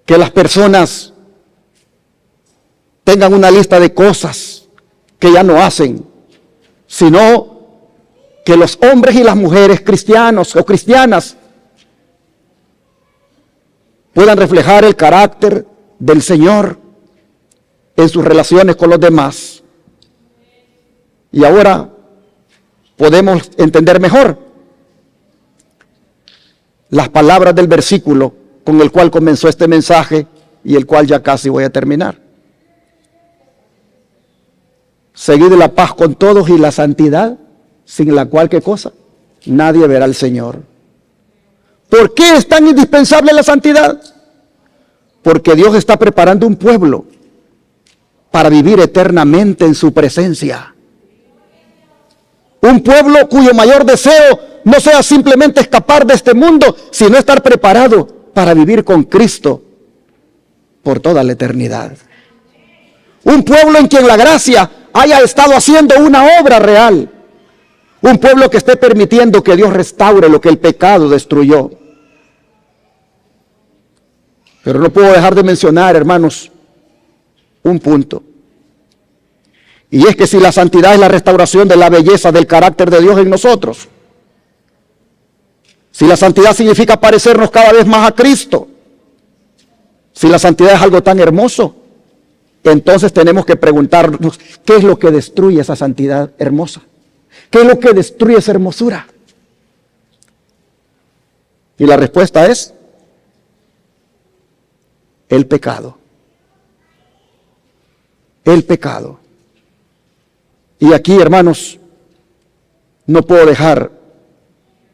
que las personas tengan una lista de cosas que ya no hacen, sino que los hombres y las mujeres cristianos o cristianas puedan reflejar el carácter del Señor en sus relaciones con los demás. Y ahora podemos entender mejor las palabras del versículo con el cual comenzó este mensaje y el cual ya casi voy a terminar. Seguid la paz con todos y la santidad, sin la cual, ¿qué cosa? Nadie verá al Señor. ¿Por qué es tan indispensable la santidad? Porque Dios está preparando un pueblo para vivir eternamente en su presencia. Un pueblo cuyo mayor deseo no sea simplemente escapar de este mundo, sino estar preparado para vivir con Cristo por toda la eternidad. Un pueblo en quien la gracia haya estado haciendo una obra real. Un pueblo que esté permitiendo que Dios restaure lo que el pecado destruyó. Pero no puedo dejar de mencionar, hermanos, un punto. Y es que si la santidad es la restauración de la belleza del carácter de Dios en nosotros, si la santidad significa parecernos cada vez más a Cristo, Si la santidad es algo tan hermoso, entonces tenemos que preguntarnos, ¿qué es lo que destruye esa santidad hermosa? ¿Qué es lo que destruye esa hermosura? Y la respuesta es el pecado. El pecado. Y aquí, hermanos, no puedo dejar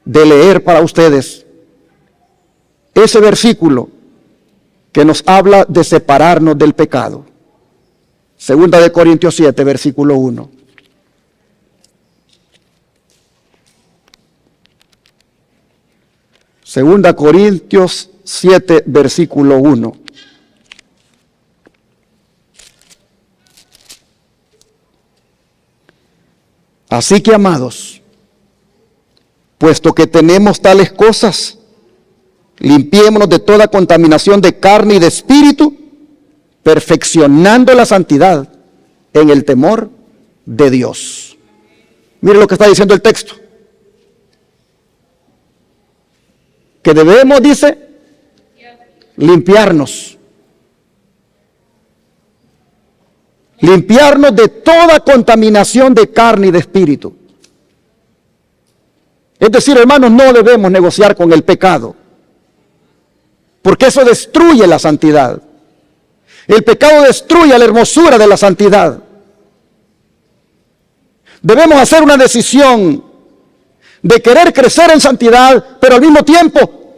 de leer para ustedes ese versículo que nos habla de separarnos del pecado. Segunda de Corintios 7, versículo 1. Segunda Corintios 7, versículo 1. Así que, amados, puesto que tenemos tales cosas, limpiémonos de toda contaminación de carne y de espíritu, perfeccionando la santidad en el temor de Dios. Mire lo que está diciendo el texto. Que debemos, dice, limpiarnos. Limpiarnos de toda contaminación de carne y de espíritu. Es decir, hermanos, no debemos negociar con el pecado, porque eso destruye la santidad. El pecado destruye la hermosura de la santidad. Debemos hacer una decisión de querer crecer en santidad, pero al mismo tiempo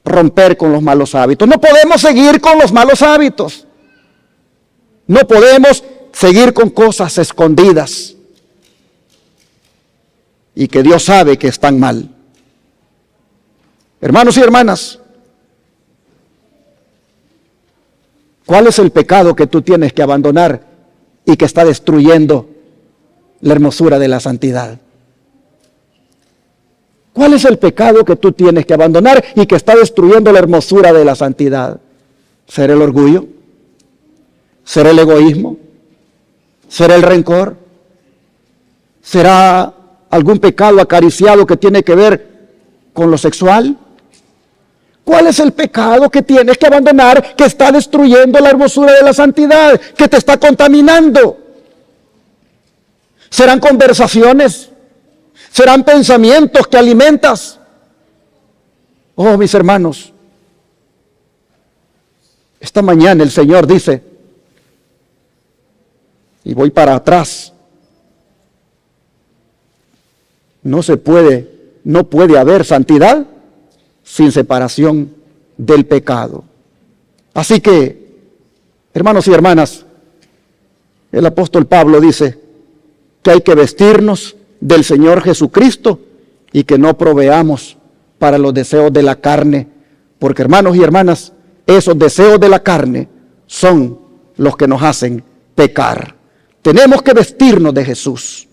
romper con los malos hábitos. No podemos seguir con los malos hábitos. No podemos seguir con cosas escondidas y que Dios sabe que están mal. Hermanos y hermanas, ¿cuál es el pecado que tú tienes que abandonar y que está destruyendo la hermosura de la santidad? ¿Cuál es el pecado que tú tienes que abandonar y que está destruyendo la hermosura de la santidad? ¿Será el orgullo? ¿Será el egoísmo? ¿Será el rencor? ¿Será algún pecado acariciado que tiene que ver con lo sexual? ¿Cuál es el pecado que tienes que abandonar que está destruyendo la hermosura de la santidad, que te está contaminando? ¿Serán conversaciones? ¿Serán pensamientos que alimentas? Oh, mis hermanos, esta mañana el Señor dice, y voy para atrás, no puede haber santidad sin separación del pecado. Así que, hermanos y hermanas, el apóstol Pablo dice que hay que vestirnos del Señor Jesucristo y que no proveamos para los deseos de la carne, porque, hermanos y hermanas, esos deseos de la carne son los que nos hacen pecar. Tenemos que vestirnos de Jesús.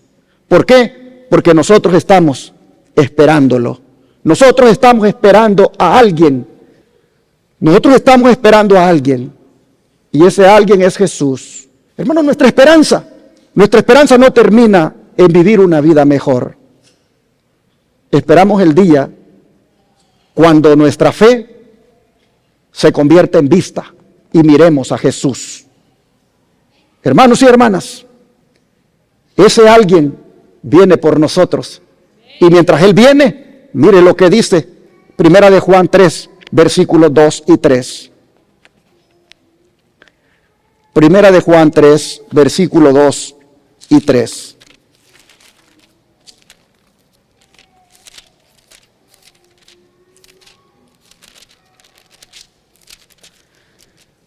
¿Por qué? Porque nosotros estamos esperándolo. Nosotros estamos esperando a alguien. Nosotros estamos esperando a alguien. Y ese alguien es Jesús. Hermanos, nuestra esperanza no termina en vivir una vida mejor. Esperamos el día cuando nuestra fe se convierta en vista y miremos a Jesús. Hermanos y hermanas, ese alguien viene por nosotros. Y mientras Él viene, mire lo que dice Primera de Juan 3, versículos 2 y 3. Primera de Juan 3, versículo 2 y 3.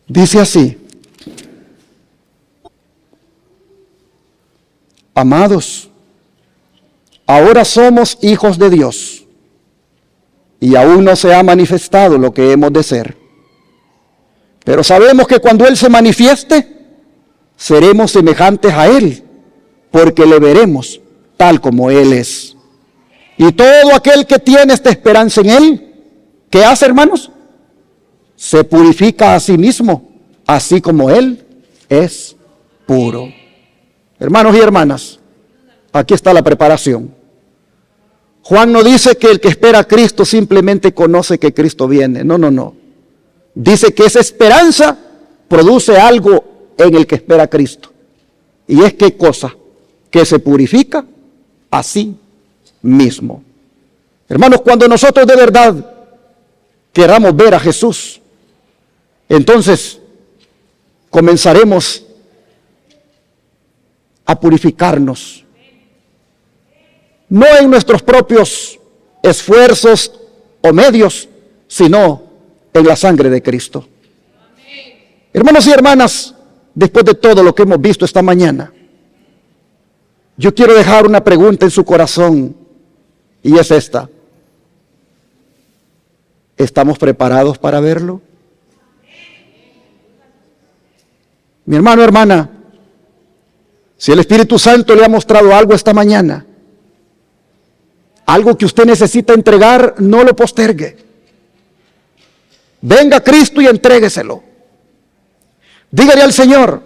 Dice así: amados, ahora somos hijos de Dios, y aún no se ha manifestado lo que hemos de ser. Pero sabemos que cuando Él se manifieste, seremos semejantes a Él, porque le veremos tal como Él es. Y todo aquel que tiene esta esperanza en Él, ¿qué hace, hermanos? Se purifica a sí mismo, así como Él es puro. Hermanos y hermanas, aquí está la preparación. Juan no dice que el que espera a Cristo simplemente conoce que Cristo viene. No. dice que esa esperanza produce algo en el que espera Cristo. ¿Y es qué cosa? Que se purifica a sí mismo. Hermanos, cuando nosotros de verdad queramos ver a Jesús, entonces comenzaremos a purificarnos. No en nuestros propios esfuerzos o medios, sino en la sangre de Cristo. Hermanos y hermanas, después de todo lo que hemos visto esta mañana, yo quiero dejar una pregunta en su corazón, y es esta: ¿estamos preparados para verlo? Mi hermano, hermana, si el Espíritu Santo le ha mostrado algo esta mañana, algo que usted necesita entregar, no lo postergue. Venga a Cristo y entrégueselo. Dígale al Señor: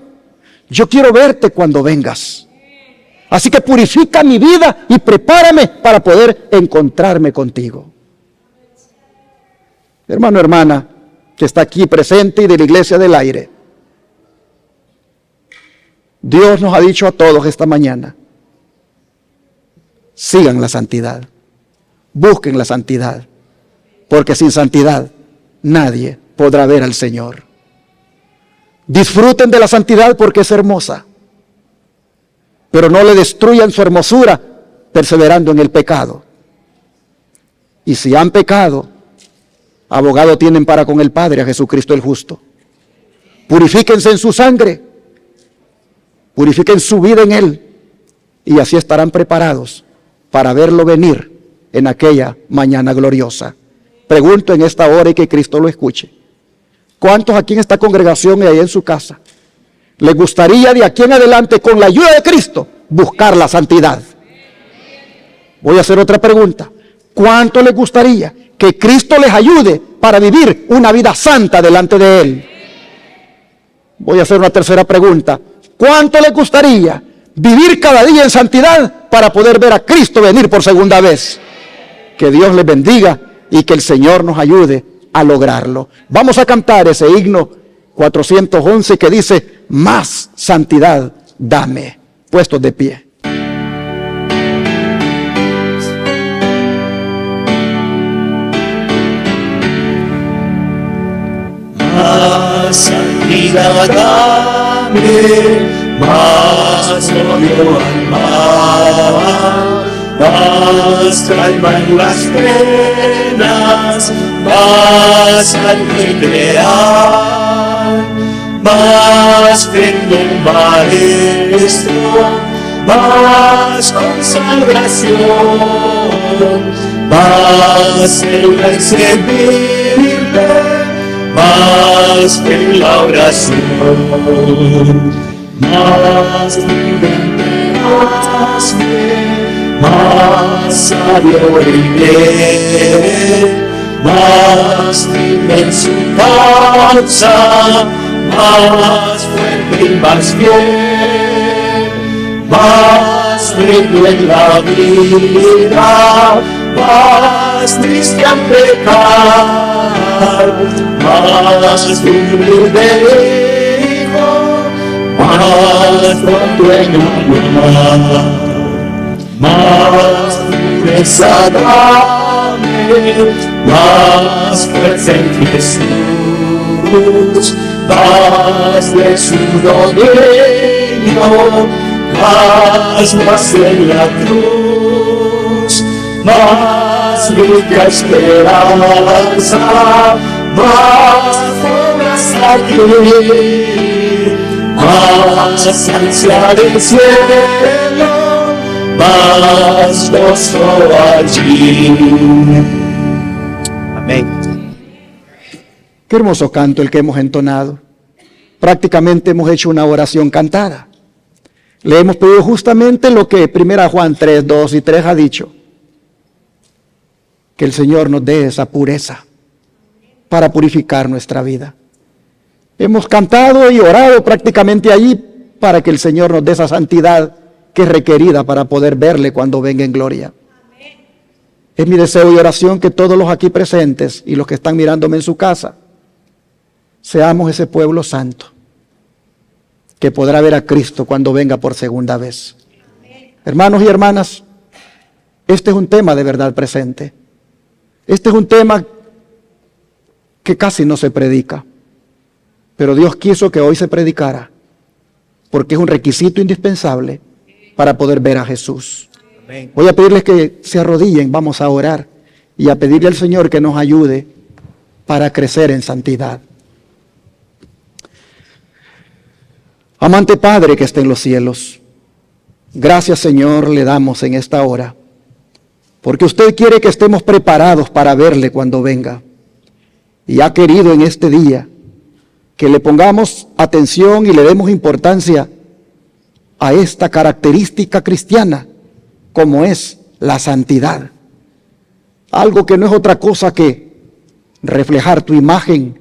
yo quiero verte cuando vengas. Así que purifica mi vida y prepárame para poder encontrarme contigo. Hermano, hermana, que está aquí presente y de la Iglesia del Aire, Dios nos ha dicho a todos esta mañana: sigan la santidad, busquen la santidad, porque sin santidad nadie podrá ver al Señor. Disfruten de la santidad porque es hermosa, pero no le destruyan su hermosura perseverando en el pecado. Y si han pecado, abogado tienen para con el Padre, a Jesucristo el justo. Purifíquense en su sangre, purifiquen su vida en Él, y así estarán preparados para verlo venir en aquella mañana gloriosa. Pregunto en esta hora y que Cristo lo escuche: ¿cuántos aquí en esta congregación y ahí en su casa les gustaría de aquí en adelante, con la ayuda de Cristo, buscar la santidad? Voy a hacer otra pregunta: ¿cuánto les gustaría que Cristo les ayude para vivir una vida santa delante de Él? Voy a hacer una tercera pregunta: ¿cuánto les gustaría vivir cada día en santidad para poder ver a Cristo venir por segunda vez? Que Dios les bendiga y que el Señor nos ayude a lograrlo. Vamos a cantar ese himno 411 que dice: más santidad dame. Puestos de pie. Más santidad dame, más odio al mal, más calma en las penas, más al ideal, más fe en el Maestro, más consagración, más en el servirle, más en la oración, más prudente, más bien, más sabio y bien, más firme en su causa, más fuerte y más fiel, más frío en la vida, más triste al pecar, más humilde hijo, más pronto en amar, más pureza dame, más fuerza en Jesús, más de su dominio, más en la cruz, más rica esperanza, más obras aquí, más ansia del cielo, más gozo allí. Amén. Qué hermoso canto el que hemos entonado. Prácticamente hemos hecho una oración cantada. Le hemos pedido justamente lo que 1 Juan 3, 2 y 3 ha dicho: que el Señor nos dé esa pureza para purificar nuestra vida. Hemos cantado y orado prácticamente allí para que el Señor nos dé esa santidad que es requerida para poder verle cuando venga en gloria. Es mi deseo y oración que todos los aquí presentes y los que están mirándome en su casa seamos ese pueblo santo que podrá ver a Cristo cuando venga por segunda vez. Hermanos y hermanas, este es un tema de verdad presente. Este es un tema que casi no se predica, pero Dios quiso que hoy se predicara, porque es un requisito indispensable para poder ver a Jesús. Amén. Voy a pedirles que se arrodillen, vamos a orar y a pedirle al Señor que nos ayude para crecer en santidad. Amante Padre que está en los cielos, gracias Señor le damos en esta hora, porque usted quiere que estemos preparados para verle cuando venga. Y ha querido en este día que le pongamos atención y le demos importancia a esta característica cristiana, como es la santidad. Algo que no es otra cosa que reflejar tu imagen,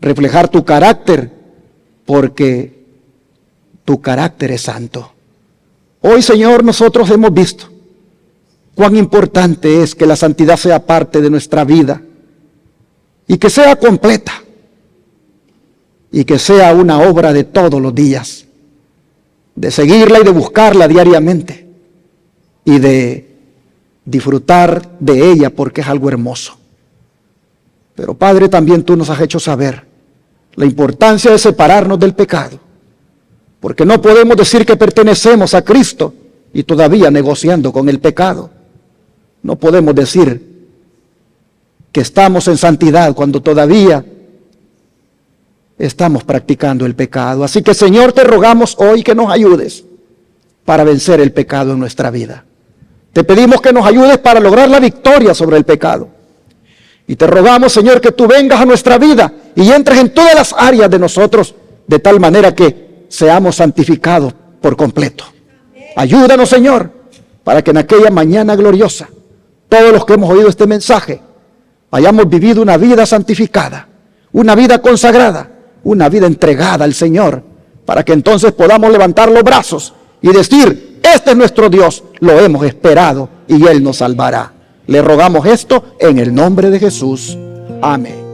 reflejar tu carácter, porque tu carácter es santo. Hoy, Señor, nosotros hemos visto cuán importante es que la santidad sea parte de nuestra vida y que sea completa y que sea una obra de todos los días, de seguirla y de buscarla diariamente y de disfrutar de ella porque es algo hermoso. Pero Padre, también tú nos has hecho saber la importancia de separarnos del pecado, porque no podemos decir que pertenecemos a Cristo y todavía negociando con el pecado. No podemos decir que estamos en santidad cuando todavía estamos practicando el pecado. Así que, Señor, te rogamos hoy que nos ayudes para vencer el pecado en nuestra vida. Te pedimos que nos ayudes para lograr la victoria sobre el pecado. Y te rogamos, Señor, que tú vengas a nuestra vida y entres en todas las áreas de nosotros, de tal manera que seamos santificados por completo. Ayúdanos, Señor, para que en aquella mañana gloriosa, todos los que hemos oído este mensaje, hayamos vivido una vida santificada, una vida consagrada, una vida entregada al Señor, para que entonces podamos levantar los brazos y decir: este es nuestro Dios, lo hemos esperado y Él nos salvará. Le rogamos esto en el nombre de Jesús. Amén.